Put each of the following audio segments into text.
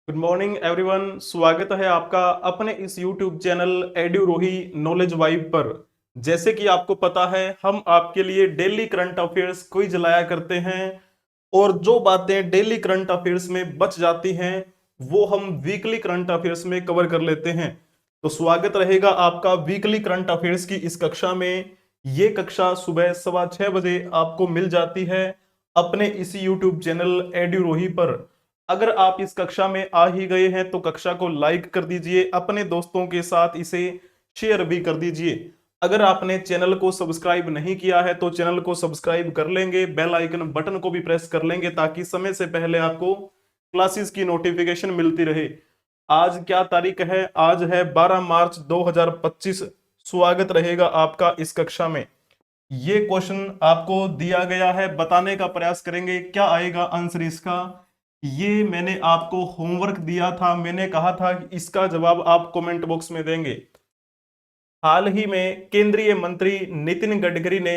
Good morning everyone. स्वागत है आपका अपने इस यूट्यूब चैनल एड्यूरोही नॉलेज वाइब पर। जैसे कि आपको पता है, हम आपके लिए डेली करंट अफेयर्स क्विज लाया करते हैं और जो बातें डेली करंट अफेयर्स में बच जाती हैं वो हम वीकली करंट अफेयर्स में कवर कर लेते हैं। तो स्वागत रहेगा आपका वीकली करंट अफेयर्स की इस कक्षा में। ये कक्षा सुबह 6:15 बजे आपको मिल जाती है अपने इसी यूट्यूब चैनल एड्यूरोही पर। अगर आप इस कक्षा में आ ही गए हैं तो कक्षा को लाइक कर दीजिए, अपने दोस्तों के साथ इसे शेयर भी कर दीजिए। अगर आपने चैनल को सब्सक्राइब नहीं किया है तो चैनल को सब्सक्राइब कर लेंगे, बेल आइकन बटन को भी प्रेस कर लेंगे ताकि समय से पहले आपको क्लासेस की नोटिफिकेशन मिलती रहे। आज क्या तारीख है? आज है 12 मार्च 2025। स्वागत रहेगा आपका इस कक्षा में। ये क्वेश्चन आपको दिया गया है, बताने का प्रयास करेंगे क्या आएगा आंसर इसका। ये मैंने आपको होमवर्क दिया था, मैंने कहा था कि इसका जवाब आप कमेंट बॉक्स में देंगे। हाल ही में केंद्रीय मंत्री नितिन गडकरी ने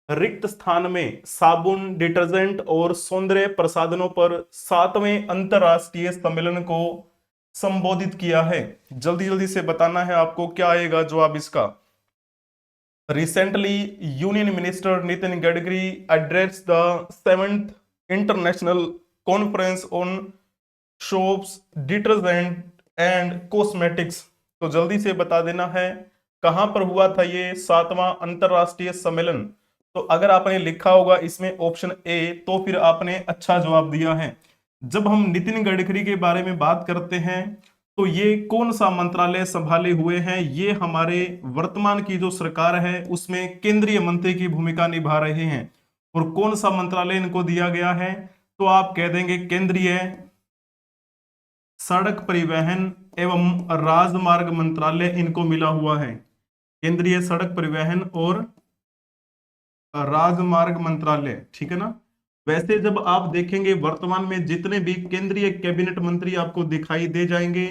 रिक्त स्थान में साबुन, डिटर्जेंट और सौंदर्य प्रसाधनों पर 7वें अंतरराष्ट्रीय सम्मेलन को संबोधित किया है। जल्दी जल्दी से बताना है आपको क्या आएगा जवाब इसका। Recently, Union Minister Nitin Gadkari addressed the 7th International Conference on Soaps, Detergent and Cosmetics। तो जल्दी से बता देना है कहां पर हुआ था ये 7वां अंतरराष्ट्रीय सम्मेलन। तो अगर आपने लिखा होगा इसमें ऑप्शन ए तो फिर आपने अच्छा जवाब दिया है। जब हम नितिन गडकरी के बारे में बात करते हैं तो ये कौन सा मंत्रालय संभाले हुए हैं? ये हमारे वर्तमान की जो सरकार है उसमें केंद्रीय मंत्री की भूमिका निभा रहे हैं। और कौन सा मंत्रालय इनको दिया गया है? तो आप कह देंगे केंद्रीय सड़क परिवहन एवं राजमार्ग मंत्रालय इनको मिला हुआ है। केंद्रीय सड़क परिवहन और राजमार्ग मंत्रालय, ठीक है ना। वैसे जब आप देखेंगे वर्तमान में जितने भी केंद्रीय कैबिनेट मंत्री आपको दिखाई दे जाएंगे,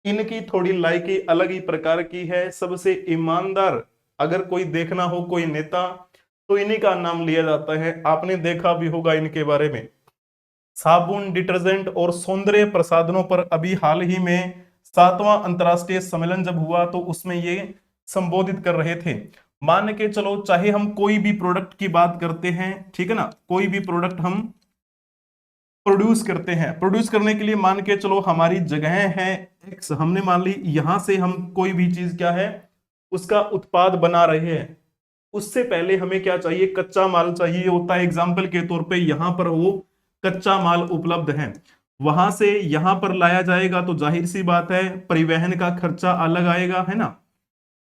इनकी थोड़ी लाइकी अलग ही प्रकार की है। सबसे ईमानदार अगर कोई देखना हो कोई नेता तो इन्हीं का नाम लिया जाता है। आपने देखा भी होगा इनके बारे में। साबुन, डिटर्जेंट और सौंदर्य प्रसाधनों पर अभी हाल ही में 7वां अंतरराष्ट्रीय सम्मेलन जब हुआ तो उसमें ये संबोधित कर रहे थे। मान के चलो, चाहे हम कोई भी प्रोडक्ट की बात करते हैं, ठीक है ना, कोई भी प्रोडक्ट हम प्रोड्यूस करते हैं, प्रोड्यूस करने के लिए मान के चलो हमारी जगह है एक्स, हमने मान ली यहां से हम कोई भी चीज क्या है उसका उत्पाद बना रहे हैं। उससे पहले हमें क्या चाहिए? कच्चा माल चाहिए होता है। एग्जाम्पल के तौर पे यहां पर वो कच्चा माल उपलब्ध है, वहां से यहां पर लाया जाएगा तो जाहिर सी बात है परिवहन का खर्चा अलग आएगा, है ना।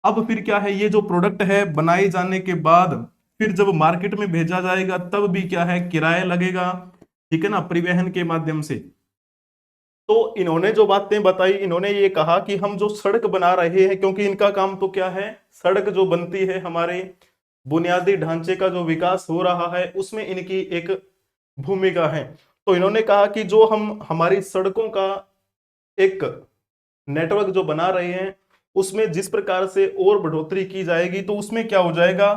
अब फिर क्या है, ये जो प्रोडक्ट है बनाए जाने के बाद फिर जब मार्केट में भेजा जाएगा तब भी क्या है, किराया लगेगा, ठीक है ना, परिवहन के माध्यम से। तो इन्होंने जो बातें बताई, इन्होंने ये कहा कि हम जो सड़क बना रहे हैं, क्योंकि इनका काम तो क्या है, सड़क जो बनती है हमारे बुनियादी ढांचे का जो विकास हो रहा है उसमें इनकी एक भूमिका है। तो इन्होंने कहा कि जो हम हमारी सड़कों का एक नेटवर्क जो बना रहे हैं उसमें जिस प्रकार से और बढ़ोतरी की जाएगी तो उसमें क्या हो जाएगा,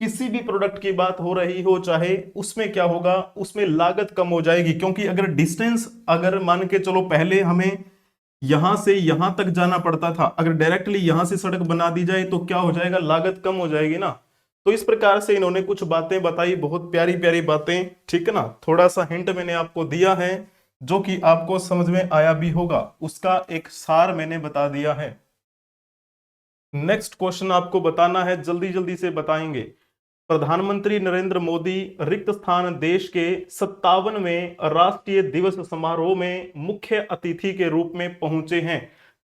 किसी भी प्रोडक्ट की बात हो रही हो चाहे, उसमें क्या होगा, उसमें लागत कम हो जाएगी। क्योंकि अगर डिस्टेंस, अगर मान के चलो पहले हमें यहां से यहां तक जाना पड़ता था, अगर डायरेक्टली यहां से सड़क बना दी जाए तो क्या हो जाएगा, लागत कम हो जाएगी ना। तो इस प्रकार से इन्होंने कुछ बातें बताई, बहुत प्यारी प्यारी बातें, ठीक है ना। थोड़ा सा हिंट मैंने आपको दिया है जो कि आपको समझ में आया भी होगा, उसका एक सार मैंने बता दिया है। नेक्स्ट क्वेश्चन आपको बताना है, जल्दी जल्दी से बताएंगे। प्रधानमंत्री नरेंद्र मोदी रिक्त स्थान देश के 57वें राष्ट्रीय दिवस समारोह में मुख्य अतिथि के रूप में पहुंचे हैं।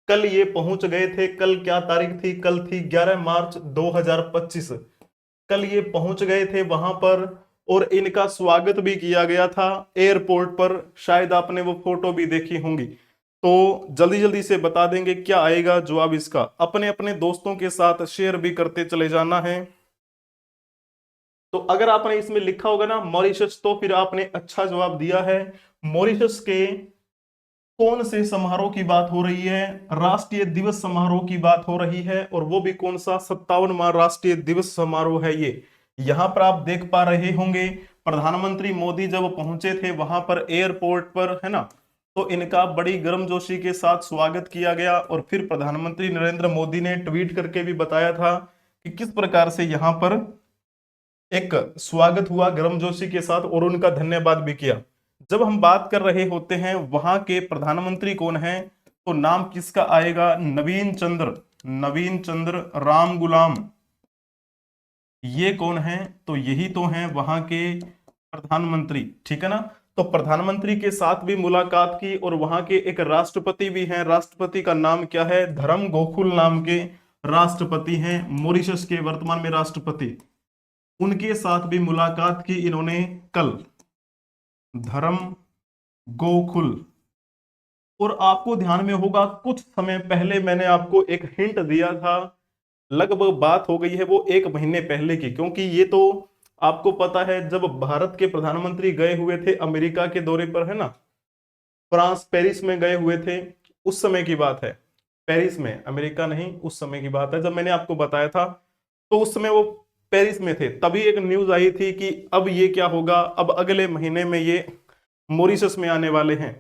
कल ये पहुंच गए थे। कल क्या तारीख थी? कल थी 11 मार्च 2025। कल ये पहुंच गए थे वहां पर और इनका स्वागत भी किया गया था एयरपोर्ट पर। शायद आपने वो फोटो भी देखी होंगी। तो जल्दी जल्दी से बता देंगे क्या आएगा जवाब इसका। अपने अपने दोस्तों के साथ शेयर भी करते चले जाना है। तो अगर आपने इसमें लिखा होगा ना मॉरिशस तो फिर आपने अच्छा जवाब दिया है। मॉरिशस के कौन से समारोह की बात हो रही है? राष्ट्रीय दिवस समारोह की बात हो रही है, और वो भी कौन सा? 57वां राष्ट्रीय दिवस समारोह है ये। यहां पर आप देख पा रहे होंगे प्रधानमंत्री मोदी जब पहुंचे थे वहां पर एयरपोर्ट पर, है ना, तो इनका बड़ी गर्मजोशी के साथ स्वागत किया गया और फिर प्रधानमंत्री नरेंद्र मोदी ने ट्वीट करके भी बताया था कि किस प्रकार से यहां पर एक स्वागत हुआ गर्मजोशी के साथ और उनका धन्यवाद भी किया। जब हम बात कर रहे होते हैं वहां के प्रधानमंत्री कौन है, तो नाम किसका आएगा? नवीन चंद्र राम गुलाम। ये कौन है? तो यही तो हैं वहां के प्रधानमंत्री, ठीक है ना। तो प्रधानमंत्री के साथ भी मुलाकात की और वहां के एक राष्ट्रपति भी हैं। राष्ट्रपति का नाम क्या है? धर्म गोकुल नाम के राष्ट्रपति हैं, मॉरिशस के वर्तमान में राष्ट्रपति। उनके साथ भी मुलाकात की इन्होंने कल, धर्म गोकुल। और आपको ध्यान में होगा कुछ समय पहले मैंने आपको एक हिंट दिया था, लगभग बात हो गई है वो 1 महीने पहले की, क्योंकि ये तो आपको पता है जब भारत के प्रधानमंत्री गए हुए थे अमेरिका के दौरे पर, है ना, फ्रांस पेरिस में गए हुए थे, उस समय की बात है। पेरिस में, अमेरिका नहीं, उस समय की बात है जब मैंने आपको बताया था। तो उस समय वो पेरिस में थे, तभी एक न्यूज आई थी कि अब ये क्या होगा, अब अगले महीने में ये मॉरिशस में आने वाले हैं।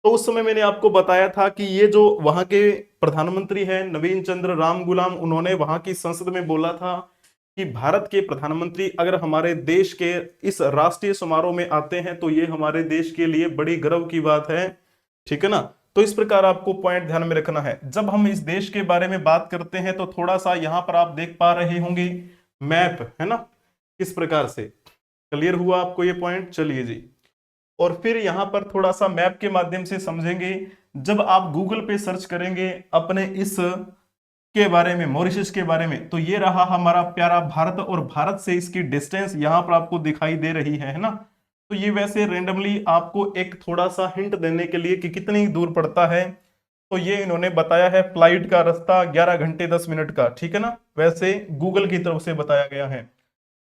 तो उस समय मैंने आपको बताया था कि ये जो वहां के प्रधानमंत्री हैं नवीन चंद्र राम गुलाम, उन्होंने वहां की संसद में बोला था कि भारत के प्रधानमंत्री अगर हमारे देश के इस राष्ट्रीय समारोह में आते हैं तो ये हमारे देश के लिए बड़ी गर्व की बात है, ठीक है ना। तो इस प्रकार आपको पॉइंट ध्यान में रखना है। जब हम इस देश के बारे में बात करते हैं तो थोड़ा सा यहां पर आप देख पा रहे होंगे मैप, है ना, किस प्रकार से। क्लियर हुआ आपको ये पॉइंट? चलिए जी, और फिर यहां पर थोड़ा सा मैप के माध्यम से समझेंगे। जब आप गूगल पे सर्च करेंगे अपने इस के बारे में, मॉरिशस के बारे में, तो ये रहा हमारा प्यारा भारत और भारत से इसकी डिस्टेंस यहां पर आपको दिखाई दे रही है ना। तो ये वैसे रेंडमली आपको एक थोड़ा सा हिंट देने के लिए कि कितनी दूर पड़ता है, तो ये इन्होंने बताया है फ्लाइट का रास्ता 11 घंटे 10 मिनट का, ठीक है ना। वैसे गूगल की तरफ से बताया गया है,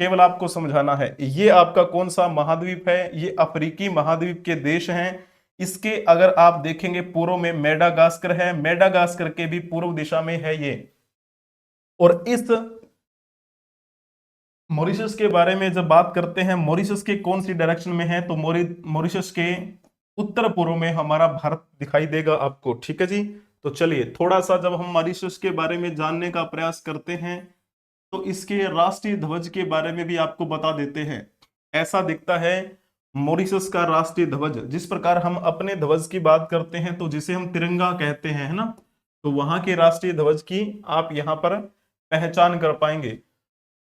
केवल आपको समझाना है। ये आपका कौन सा महाद्वीप है? ये अफ्रीकी महाद्वीप के देश हैं। इसके अगर आप देखेंगे पूर्व में मेडागास्कर है, मेडागास्कर के भी पूर्व दिशा में है ये। और इस मॉरिशस के बारे में जब बात करते हैं, मॉरिशस के कौन सी डायरेक्शन में है, तो मॉरिशस के उत्तर पूर्व में हमारा भारत दिखाई देगा आपको, ठीक है जी। तो चलिए थोड़ा सा जब हम मॉरिशस के बारे में जानने का प्रयास करते हैं तो इसके राष्ट्रीय ध्वज के बारे में भी आपको बता देते हैं। ऐसा दिखता है मॉरिशस का राष्ट्रीय ध्वज। जिस प्रकार हम अपने ध्वज की बात करते हैं तो जिसे हम तिरंगा कहते हैं, है ना, तो वहां के राष्ट्रीय ध्वज की आप यहां पर पहचान कर पाएंगे।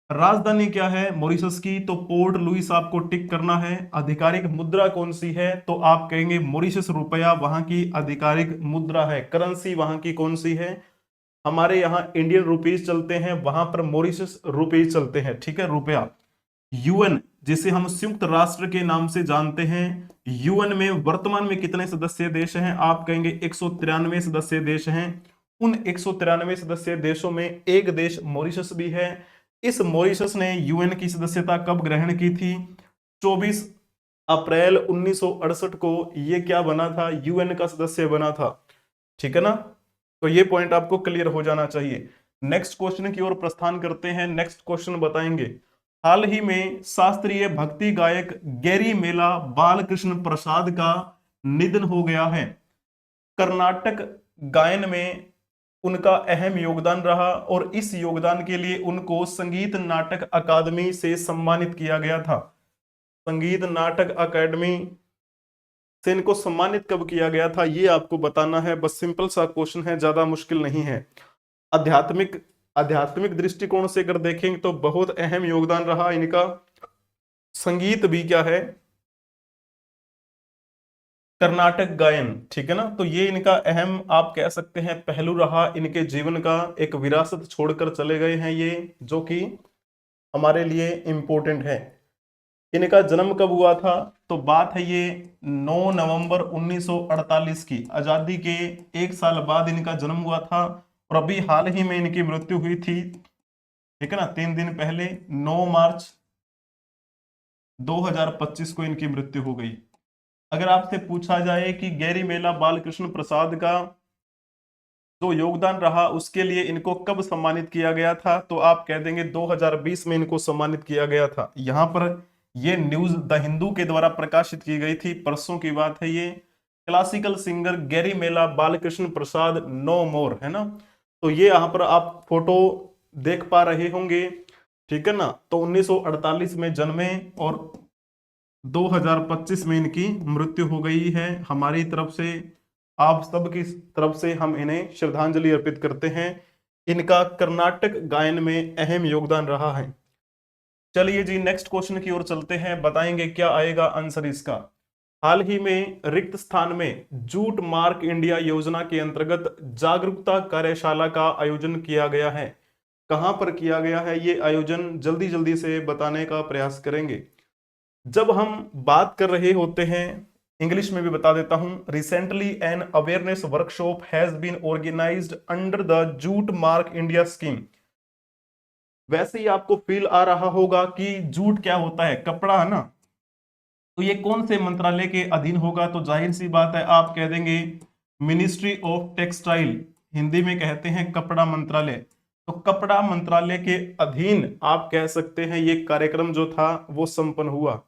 राजधानी क्या है मॉरिशस की? तो पोर्ट लुइस आपको टिक करना है। आधिकारिक मुद्रा कौन सी है? तो आप कहेंगे मॉरिशस रुपया वहां की आधिकारिक मुद्रा है। करेंसी वहां की कौन सी है? हमारे यहाँ इंडियन रुपीज चलते हैं, वहां पर मॉरिशस रुपीज चलते हैं, ठीक है, रुपया। यूएन, जिसे हम संयुक्त राष्ट्र के नाम से जानते हैं, यूएन में वर्तमान में कितने सदस्य देश हैं? आप कहेंगे 193 सदस्य देश हैं। उन 193 सदस्य देशों में एक देश मॉरिशस भी है। इस मॉरिशस ने यूएन की सदस्यता कब ग्रहण की थी? 24 अप्रैल 1968 को ये क्या बना था? यूएन का सदस्य बना था, ठीक है ना। तो ये पॉइंट आपको क्लियर हो जाना चाहिए। नेक्स्ट क्वेश्चन की ओर प्रस्थान करते हैं। नेक्स्ट क्वेश्चन बताएंगे, हाल ही में शास्त्रीय भक्ति गायक गैरी मेला बालकृष्ण प्रसाद का निधन हो गया है। कर्नाटक गायन में उनका अहम योगदान रहा और इस योगदान के लिए उनको संगीत नाटक अकादमी से सम्मानित किया गया था। संगीत नाटक अकादमी से इनको सम्मानित कब किया गया था ये आपको बताना है। बस सिंपल सा क्वेश्चन है, ज्यादा मुश्किल नहीं है। आध्यात्मिक दृष्टिकोण से अगर देखेंगे तो बहुत अहम योगदान रहा इनका। संगीत भी क्या है? कर्नाटक गायन, ठीक है ना। तो ये इनका अहम आप कह सकते हैं पहलू रहा इनके जीवन का। एक विरासत छोड़कर चले गए हैं ये, जो कि हमारे लिए इंपॉर्टेंट है। इनका जन्म कब हुआ था? तो बात है ये 9 नवंबर 1948 की। आजादी के 1 साल बाद इनका जन्म हुआ था और अभी हाल ही में इनकी मृत्यु हुई थी, ठीक है ना, 3 दिन पहले 9 मार्च 2025 को इनकी मृत्यु हो गई। अगर आपसे पूछा जाए कि गैरी मेला बालकृष्ण प्रसाद का जो योगदान रहा उसके लिए इनको कब सम्मानित किया गया था, तो आप कह देंगे 2020 में इनको सम्मानित किया गया था। यहां पर ये न्यूज द हिंदू के द्वारा प्रकाशित की गई थी, परसों की बात है ये। क्लासिकल सिंगर गैरी मेला, बालकृष्ण प्रसाद, नो मोर, है ना। तो ये यहाँ पर आप फोटो देख पा रहे होंगे, ठीक है ना। तो 1948 में जन्मे और 2025 में इनकी मृत्यु हो गई है। हमारी तरफ से, आप सबकी तरफ से हम इन्हें श्रद्धांजलि अर्पित करते हैं। इनका कर्नाटक गायन में अहम योगदान रहा है। चलिए जी, नेक्स्ट क्वेश्चन की ओर चलते हैं, बताएंगे क्या आएगा आंसर इसका। हाल ही में रिक्त स्थान में जूट मार्क इंडिया योजना के अंतर्गत जागरूकता कार्यशाला का आयोजन किया गया है। कहां पर किया गया है ये आयोजन, जल्दी जल्दी से बताने का प्रयास करेंगे। जब हम बात कर रहे होते हैं, इंग्लिश में भी बता देता हूं, recently an awareness workshop has been organised under the Jute Mark India scheme. वैसे ही आपको फील आ रहा होगा कि जूट क्या होता है, कपड़ा, है ना। तो ये कौन से मंत्रालय के अधीन होगा, तो जाहिर सी बात है आप कह देंगे मिनिस्ट्री ऑफ टेक्सटाइल, हिंदी में कहते हैं कपड़ा मंत्रालय। तो कपड़ा मंत्रालय के अधीन आप कह सकते हैं ये कार्यक्रम जो था वो संपन्न हुआ।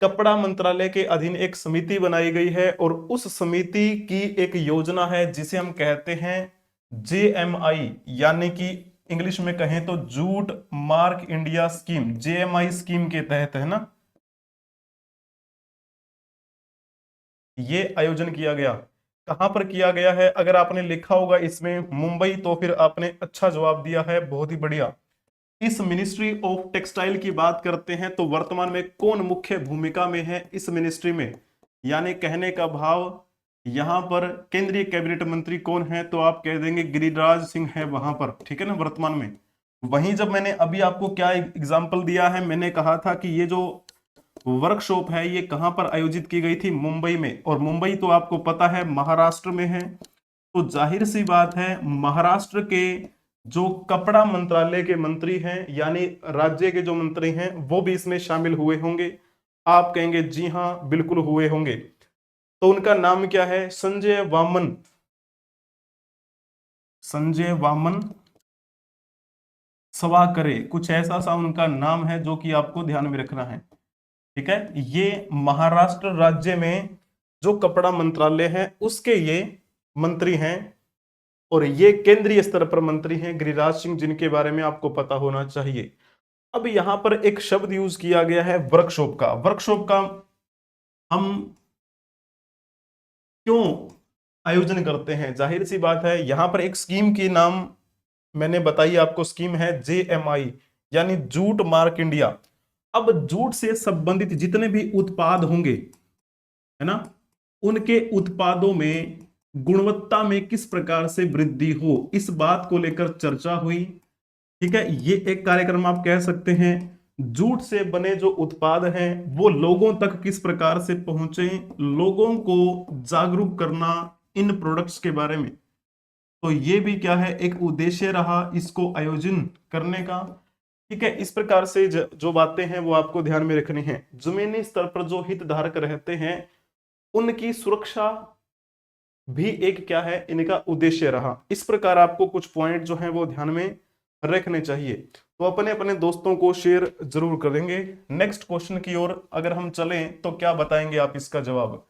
कपड़ा मंत्रालय के अधीन एक समिति बनाई गई है और उस समिति की एक योजना है जिसे हम कहते हैं JMI, यानी कि इंग्लिश में कहें तो jute Mark India scheme, JMI scheme के तहत, है ना, ये आयोजन किया गया। कहां पर किया गया है, अगर आपने लिखा होगा इसमें मुंबई, तो फिर आपने अच्छा जवाब दिया है, बहुत ही बढ़िया। इस मिनिस्ट्री ऑफ टेक्सटाइल की बात करते हैं तो वर्तमान में कौन मुख्य भूमिका में है इस मिनिस्ट्री में, यानी कहने का भाव यहां पर केंद्रीय कैबिनेट मंत्री कौन है, तो आप कह देंगे गिरिराज सिंह है वहां पर, ठीक है ना, वर्तमान में। वहीं जब मैंने अभी आपको क्या एग्जांपल दिया है, मैंने कहा था कि ये जो वर्कशॉप है ये कहां पर आयोजित की गई थी, मुंबई में, और मुंबई तो आपको पता है महाराष्ट्र में है। तो जाहिर सी बात है महाराष्ट्र के जो कपड़ा मंत्रालय के मंत्री हैं, यानी राज्य के जो मंत्री हैं, वो भी इसमें शामिल हुए होंगे। आप कहेंगे जी हां बिल्कुल हुए होंगे। तो उनका नाम क्या है, संजय वामन, संजय वामन सवाकरे, कुछ ऐसा सा उनका नाम है जो कि आपको ध्यान में रखना है, ठीक है। ये महाराष्ट्र राज्य में जो कपड़ा मंत्रालय है उसके ये मंत्री हैं, और ये केंद्रीय स्तर पर मंत्री हैं गिरिराज सिंह, जिनके बारे में आपको पता होना चाहिए। अब यहां पर एक शब्द यूज किया गया है वर्कशॉप का। वर्कशॉप का हम क्यों आयोजन करते हैं, जाहिर सी बात है यहां पर एक स्कीम की नाम मैंने बताई आपको, स्कीम है JMI, यानी जूट मार्क इंडिया। अब जूट से संबंधित जितने भी उत्पाद होंगे, है ना, उनके उत्पादों में गुणवत्ता में किस प्रकार से वृद्धि हो, इस बात को लेकर चर्चा हुई, ठीक है। ये एक कार्यक्रम आप कह सकते हैं। जूट से बने जो उत्पाद हैं वो लोगों तक किस प्रकार से पहुंचे, लोगों को जागरूक करना इन प्रोडक्ट्स के बारे में। तो ये भी क्या है, एक उद्देश्य रहा इसको आयोजन करने का, ठीक है। इस प्रकार से जो बातें हैं वो आपको ध्यान में रखनी है। जमीनी स्तर पर जो हितधारक रहते हैं उनकी सुरक्षा भी एक क्या है, इनका उद्देश्य रहा। इस प्रकार आपको कुछ पॉइंट जो हैं वो ध्यान में रखने चाहिए। तो अपने अपने दोस्तों को शेयर जरूर करेंगे। नेक्स्ट क्वेश्चन की ओर अगर हम चलें तो क्या बताएंगे आप इसका जवाब।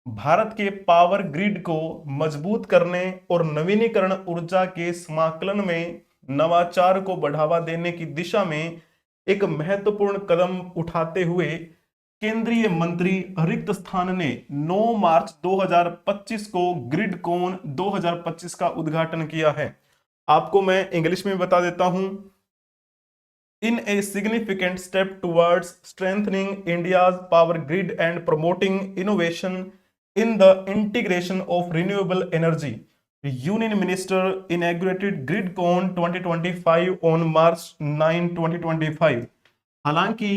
भारत के पावर ग्रिड को मजबूत करने और नवीनीकरण ऊर्जा के समाकलन में नवाचार को बढ़ावा देने की दिशा में एक महत्वपूर्ण कदम उठाते हुए केंद्रीय मंत्री रिक्त स्थान ने 9 मार्च 2025 को ग्रिडकॉन 2025 का उद्घाटन किया है। आपको मैं इंग्लिश में बता देता हूं। In a significant step towards strengthening India's power grid and promoting innovation in the integration of renewable energy, the Union Minister inaugurated GridCon 2025 on March 9, 2025। हालांकि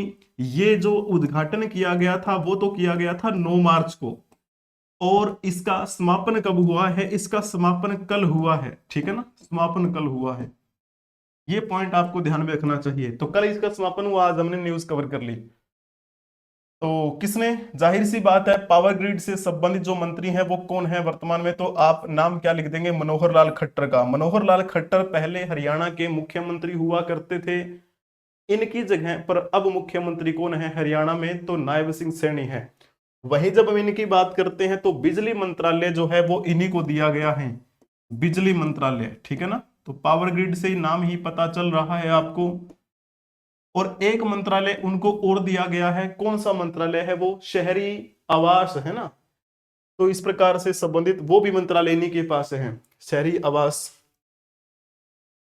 ये जो उद्घाटन किया गया था वो तो किया गया था 9 मार्च को, और इसका समापन कब हुआ है, इसका समापन कल हुआ है, ठीक है ना, समापन कल हुआ है। ये पॉइंट आपको ध्यान में रखना चाहिए। तो कल इसका समापन हुआ, आज हमने न्यूज कवर कर ली। तो किसने, जाहिर सी बात है पावर ग्रिड से संबंधित जो मंत्री हैं वो कौन है वर्तमान में, तो आप नाम क्या लिख देंगे, मनोहर लाल खट्टर का। मनोहर लाल खट्टर पहले हरियाणा के मुख्यमंत्री हुआ करते थे। इनकी जगह पर अब मुख्यमंत्री कौन है हरियाणा में, तो नायब सिंह सैनी है। वहीं जब हम इनकी बात करते हैं तो बिजली मंत्रालय जो है वो इन्हीं को दिया गया है, बिजली मंत्रालय, ठीक है ना। तो पावर ग्रिड से ही नाम ही पता चल रहा है आपको। और एक मंत्रालय उनको और दिया गया है, कौन सा मंत्रालय है वो, शहरी आवास, है ना। तो इस प्रकार से संबंधित वो भी मंत्रालय इन्हीं के पास है, शहरी आवास।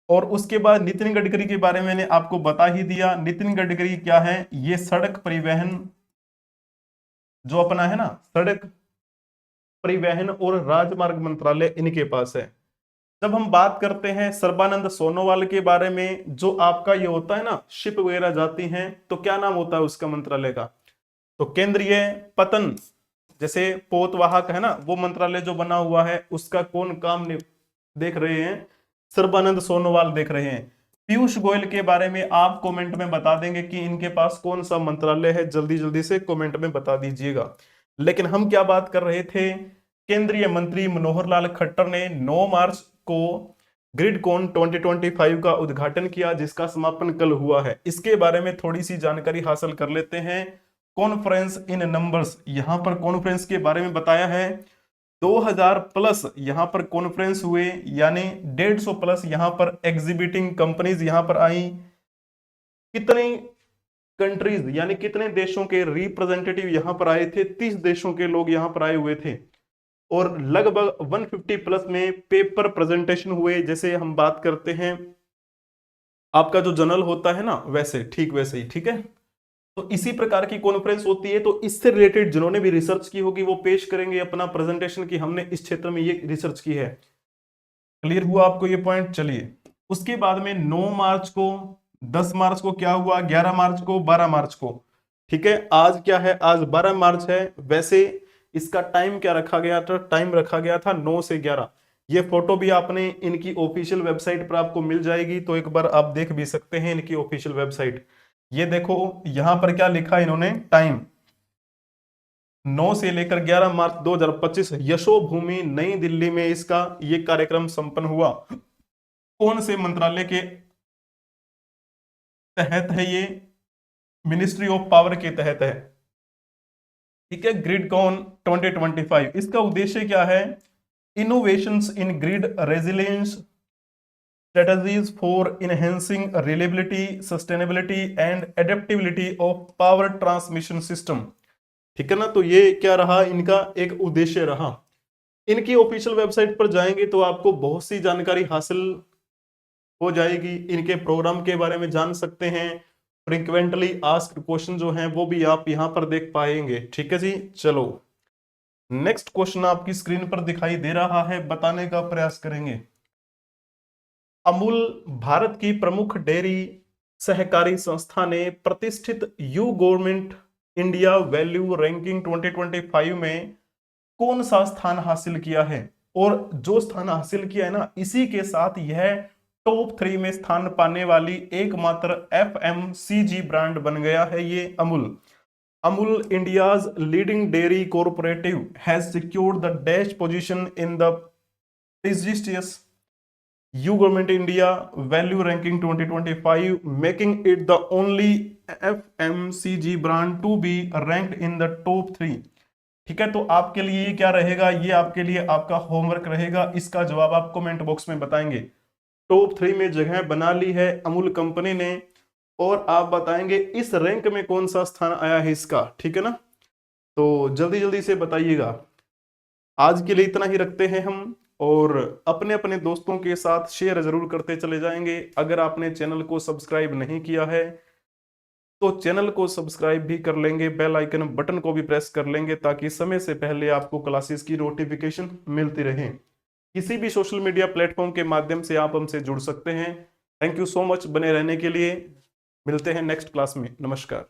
और उसके बाद नितिन गडकरी के बारे में मैंने आपको बता ही दिया। नितिन गडकरी क्या है, ये सड़क परिवहन जो अपना है ना, सड़क परिवहन और राजमार्ग मंत्रालय इनके पास है। जब हम बात करते हैं सर्बानंद सोनोवाल के बारे में, जो आपका ये होता है ना, शिप वगैरह जाती हैं, तो क्या नाम होता है उसका मंत्रालय का, तो केंद्रीय पतन, जैसे पोतवाहक है ना, वो मंत्रालय जो बना हुआ है उसका कौन काम देख रहे हैं, सर्बानंद सोनोवाल देख रहे हैं। पीयूष गोयल के बारे में आप कमेंट में बता देंगे कि इनके पास कौन सा मंत्रालय है, जल्दी जल्दी से कमेंट में बता दीजिएगा। लेकिन हम क्या बात कर रहे थे, केंद्रीय मंत्री मनोहर लाल खट्टर ने 9 मार्च को ग्रिडकॉन 2025 का उद्घाटन किया, जिसका समापन कल हुआ है। इसके बारे में थोड़ी सी जानकारी हासिल कर लेते हैं। कॉन्फ्रेंस इन नंबर्स, यहां पर कॉन्फ्रेंस के बारे में बताया है, 2000 प्लस यहां पर कॉन्फ्रेंस हुए, यानी 150 प्लस यहां पर एग्जीबिटिंग कंपनीज यहां पर आई। कितनी कंट्रीज यानी कितने देशों के रिप्रेजेंटेटिव यहां पर आए थे, 30 देशों के लोग यहां पर आए हुए थे। और लगभग 150 प्लस में पेपर प्रेजेंटेशन हुए, जैसे हम बात करते हैं आपका जो जर्नल होता है ना, वैसे ठीक वैसे ही, ठीक है। तो इसी प्रकार की कॉन्फ्रेंस होती है, तो इससे रिलेटेड जिन्होंने भी रिसर्च की होगी वो पेश करेंगे अपना प्रेजेंटेशन कि हमने इस क्षेत्र में ये रिसर्च की है। क्लियर हुआ आपको ये पॉइंट। चलिए, उसके बाद में 9 मार्च को, 10 मार्च को क्या हुआ, 11 मार्च को, 12 मार्च को, ठीक है। आज क्या है, आज 12 मार्च है। वैसे इसका टाइम क्या रखा गया था, टाइम रखा गया था 9 से 11। ये फोटो भी आपने इनकी ऑफिशियल वेबसाइट पर आपको मिल जाएगी, तो एक बार आप देख भी सकते हैं इनकी ऑफिशियल वेबसाइट। ये देखो यहां पर क्या लिखा है इन्होंने, टाइम 9 से लेकर 11 मार्च 2025 यशोभूमि नई दिल्ली में इसका ये कार्यक्रम संपन्न हुआ। कौन से मंत्रालय के तहत है ये, मिनिस्ट्री ऑफ पावर के तहत है, ठीक है। ग्रिडकॉन 2025, इसका उद्देश्य क्या है, innovations in grid resilience, strategies for enhancing reliability, sustainability and adaptability of power transmission system, ठीक है ना। तो ये क्या रहा, इनका एक उद्देश्य रहा। इनकी ऑफिशियल वेबसाइट पर जाएंगे तो आपको बहुत सी जानकारी हासिल हो जाएगी, इनके प्रोग्राम के बारे में जान सकते हैं। फ्रीक्वेंटली आस्क्ड क्वेश्चन जो हैं वो भी आप यहां पर देख पाएंगे, ठीक है जी। चलो, नेक्स्ट क्वेश्चन आपकी स्क्रीन पर दिखाई दे रहा है, बताने का प्रयास करेंगे। अमूल भारत की प्रमुख डेयरी सहकारी संस्था ने प्रतिष्ठित you government India value ranking 2025 में कौन सा स्थान हासिल किया है। और जो स्थान हासिल किया है ना, इसी के साथ यह टॉप 3 में स्थान पाने वाली एकमात्र FMCG ब्रांड बन गया है ये Amul. Amul India's leading dairy cooperative has secured the dash position in the prestigious You Government India Value Ranking 2025, making it the only FMCG brand to be ranked in the top 3। ठीक है, तो आपके लिए ये क्या रहेगा, ये आपके लिए आपका होमवर्क रहेगा, इसका जवाब आप कमेंट बॉक्स में बताएंगे। टॉप 3 में जगह बना ली है अमूल कंपनी ने, और आप बताएंगे इस रैंक में कौन सा स्थान आया है इसका, ठीक है ना। तो जल्दी जल्दी से बताइएगा। आज के लिए इतना ही रखते हैं हम, और अपने अपने दोस्तों के साथ शेयर जरूर करते चले जाएंगे। अगर आपने चैनल को सब्सक्राइब नहीं किया है तो चैनल को सब्सक्राइब भी कर लेंगे, बेल आइकन बटन को भी प्रेस कर लेंगे, ताकि समय से पहले आपको क्लासेस की नोटिफिकेशन मिलती रहे। किसी भी सोशल मीडिया प्लेटफॉर्म के माध्यम से आप हमसे जुड़ सकते हैं। थैंक यू सो मच बने रहने के लिए। मिलते हैं नेक्स्ट क्लास में। नमस्कार।